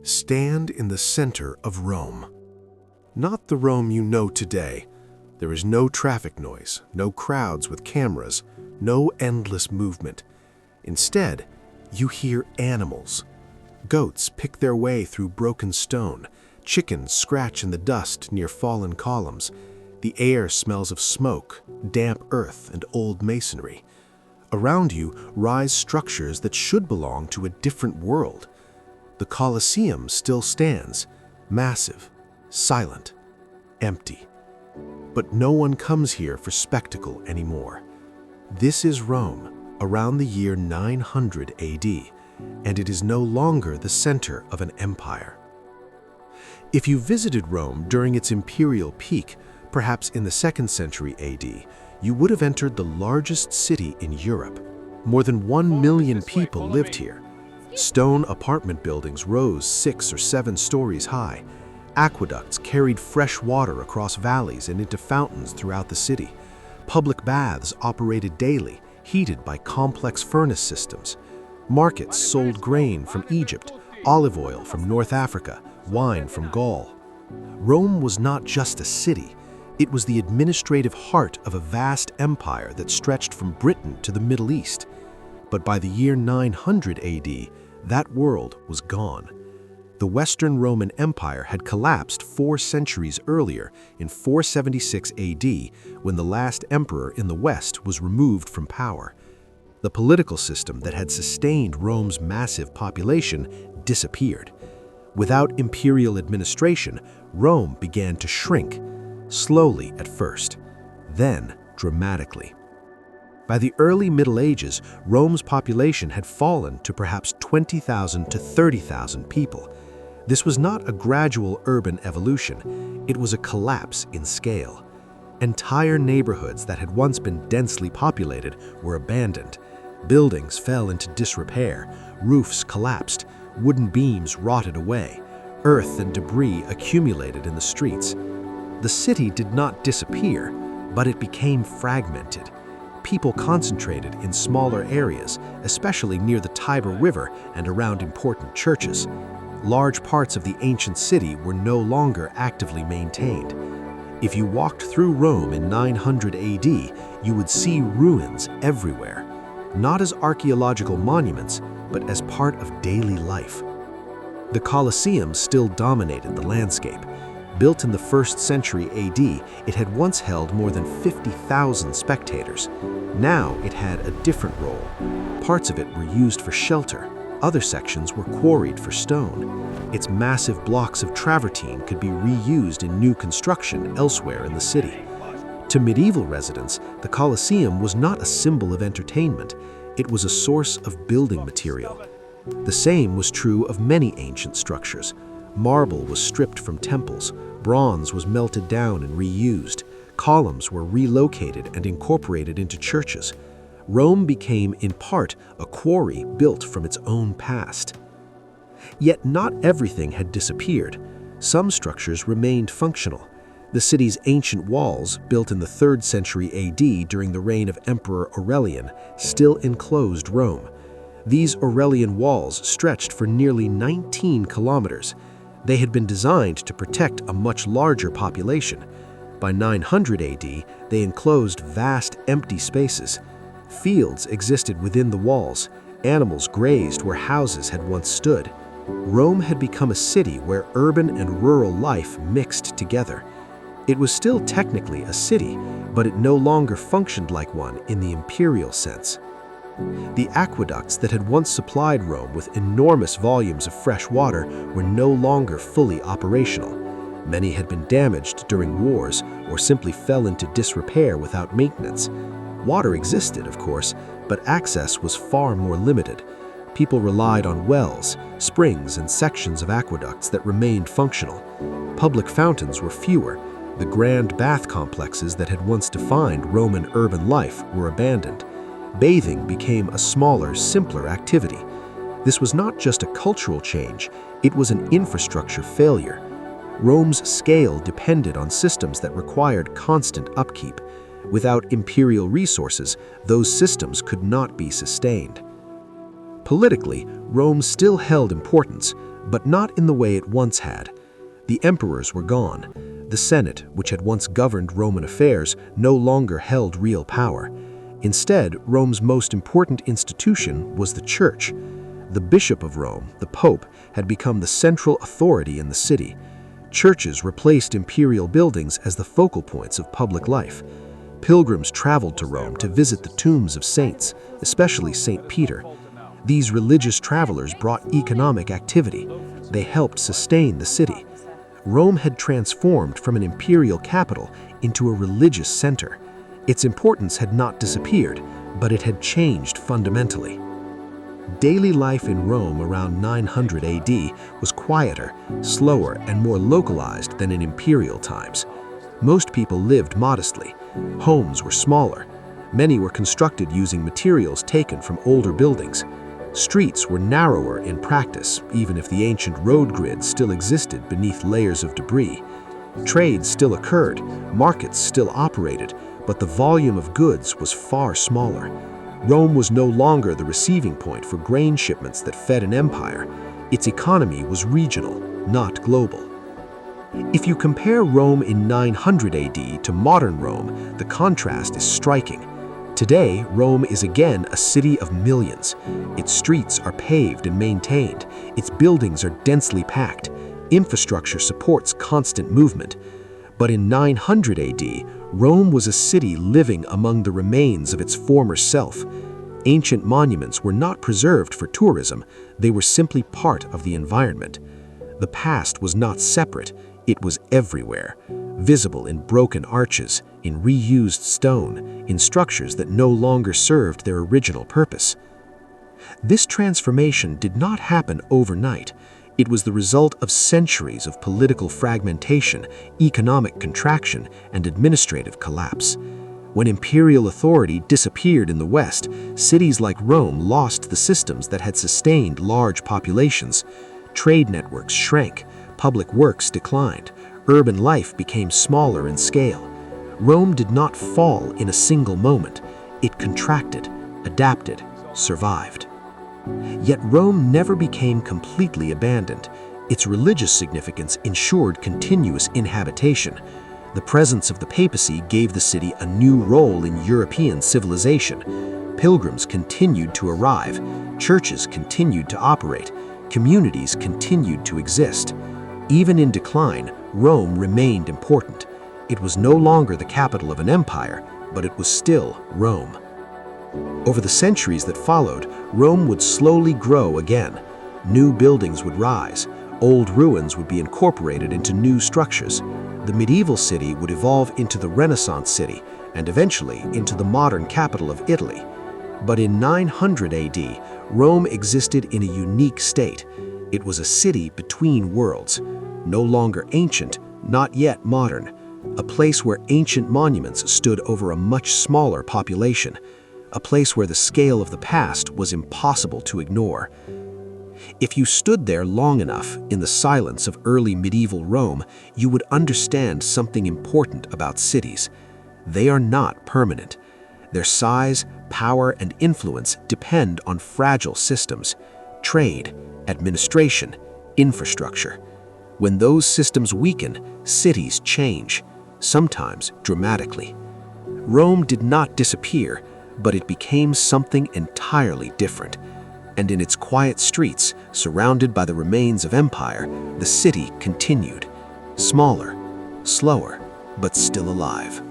Stand in the center of Rome. Not the Rome you know today. There is no traffic noise, no crowds with cameras, no endless movement. Instead, you hear animals. Goats pick their way through broken stone. Chickens scratch in the dust near fallen columns. The air smells of smoke, damp earth, and old masonry. Around you rise structures that should belong to a different world. The Colosseum still stands, massive, silent, empty. But no one comes here for spectacle anymore. This is Rome, around the year 900 AD, and it is no longer the center of an empire. If you visited Rome during its imperial peak, perhaps in the 2nd century AD, you would have entered the largest city in Europe. More than 1 million people lived here. Stone apartment buildings rose 6 or 7 stories high. Aqueducts carried fresh water across valleys and into fountains throughout the city. Public baths operated daily, heated by complex furnace systems. Markets sold grain from Egypt, olive oil from North Africa, wine from Gaul. Rome was not just a city. It was the administrative heart of a vast empire that stretched from Britain to the Middle East. But by the year 900 AD, that world was gone. The Western Roman Empire had collapsed 4 centuries earlier in 476 AD, when the last emperor in the West was removed from power. The political system that had sustained Rome's massive population disappeared. Without imperial administration, Rome began to shrink, slowly at first, then dramatically. By the early Middle Ages, Rome's population had fallen to perhaps 20,000 to 30,000 people. This was not a gradual urban evolution, it was a collapse in scale. Entire neighborhoods that had once been densely populated were abandoned. Buildings fell into disrepair, roofs collapsed, wooden beams rotted away, earth and debris accumulated in the streets. The city did not disappear, but it became fragmented. People concentrated in smaller areas, especially near the Tiber River and around important churches. Large parts of the ancient city were no longer actively maintained. If you walked through Rome in 900 AD, you would see ruins everywhere, not as archaeological monuments, but as part of daily life. The Colosseum still dominated the landscape. Built in the 1st century AD, it had once held more than 50,000 spectators. Now it had a different role. Parts of it were used for shelter. Other sections were quarried for stone. Its massive blocks of travertine could be reused in new construction elsewhere in the city. To medieval residents, the Colosseum was not a symbol of entertainment. It was a source of building material. The same was true of many ancient structures. Marble was stripped from temples, bronze was melted down and reused, columns were relocated and incorporated into churches. Rome became, in part, a quarry built from its own past. Yet not everything had disappeared. Some structures remained functional. The city's ancient walls, built in the 3rd century AD during the reign of Emperor Aurelian, still enclosed Rome. These Aurelian walls stretched for nearly 19 kilometers. They had been designed to protect a much larger population. By 900 AD, they enclosed vast empty spaces. Fields existed within the walls. Animals grazed where houses had once stood. Rome had become a city where urban and rural life mixed together. It was still technically a city, but it no longer functioned like one in the imperial sense. The aqueducts that had once supplied Rome with enormous volumes of fresh water were no longer fully operational. Many had been damaged during wars or simply fell into disrepair without maintenance. Water existed, of course, but access was far more limited. People relied on wells, springs, and sections of aqueducts that remained functional. Public fountains were fewer. The grand bath complexes that had once defined Roman urban life were abandoned. Bathing became a smaller, simpler activity. This was not just a cultural change, it was an infrastructure failure. Rome's scale depended on systems that required constant upkeep. Without imperial resources, those systems could not be sustained. Politically, Rome still held importance, but not in the way it once had. The emperors were gone. The Senate, which had once governed Roman affairs, no longer held real power. Instead, Rome's most important institution was the Church. The Bishop of Rome, the Pope, had become the central authority in the city. Churches replaced imperial buildings as the focal points of public life. Pilgrims traveled to Rome to visit the tombs of saints, especially St. Peter. These religious travelers brought economic activity. They helped sustain the city. Rome had transformed from an imperial capital into a religious center. Its importance had not disappeared, but it had changed fundamentally. Daily life in Rome around 900 AD was quieter, slower, and more localized than in imperial times. Most people lived modestly. Homes were smaller. Many were constructed using materials taken from older buildings. Streets were narrower in practice, even if the ancient road grid still existed beneath layers of debris. Trade still occurred, markets still operated, but the volume of goods was far smaller. Rome was no longer the receiving point for grain shipments that fed an empire. Its economy was regional, not global. If you compare Rome in 900 AD to modern Rome, the contrast is striking. Today, Rome is again a city of millions. Its streets are paved and maintained. Its buildings are densely packed. Infrastructure supports constant movement. But in 900 AD, Rome was a city living among the remains of its former self. Ancient monuments were not preserved for tourism. They were simply part of the environment. The past was not separate. It was everywhere, visible in broken arches, in reused stone, in structures that no longer served their original purpose. This transformation did not happen overnight. It was the result of centuries of political fragmentation, economic contraction, and administrative collapse. When imperial authority disappeared in the West, cities like Rome lost the systems that had sustained large populations. Trade networks shrank, public works declined, urban life became smaller in scale. Rome did not fall in a single moment. It contracted, adapted, survived. Yet Rome never became completely abandoned. Its religious significance ensured continuous inhabitation. The presence of the papacy gave the city a new role in European civilization. Pilgrims continued to arrive, churches continued to operate, communities continued to exist. Even in decline, Rome remained important. It was no longer the capital of an empire, but it was still Rome. Over the centuries that followed, Rome would slowly grow again. New buildings would rise, old ruins would be incorporated into new structures. The medieval city would evolve into the Renaissance city, and eventually into the modern capital of Italy. But in 900 AD, Rome existed in a unique state. It was a city between worlds, no longer ancient, not yet modern, a place where ancient monuments stood over a much smaller population, a place where the scale of the past was impossible to ignore. If you stood there long enough in the silence of early medieval Rome, you would understand something important about cities. They are not permanent. Their size, power, and influence depend on fragile systems, trade, administration, infrastructure. When those systems weaken, cities change, sometimes dramatically. Rome did not disappear, but it became something entirely different. And in its quiet streets, surrounded by the remains of empire, the city continued, smaller, slower, but still alive.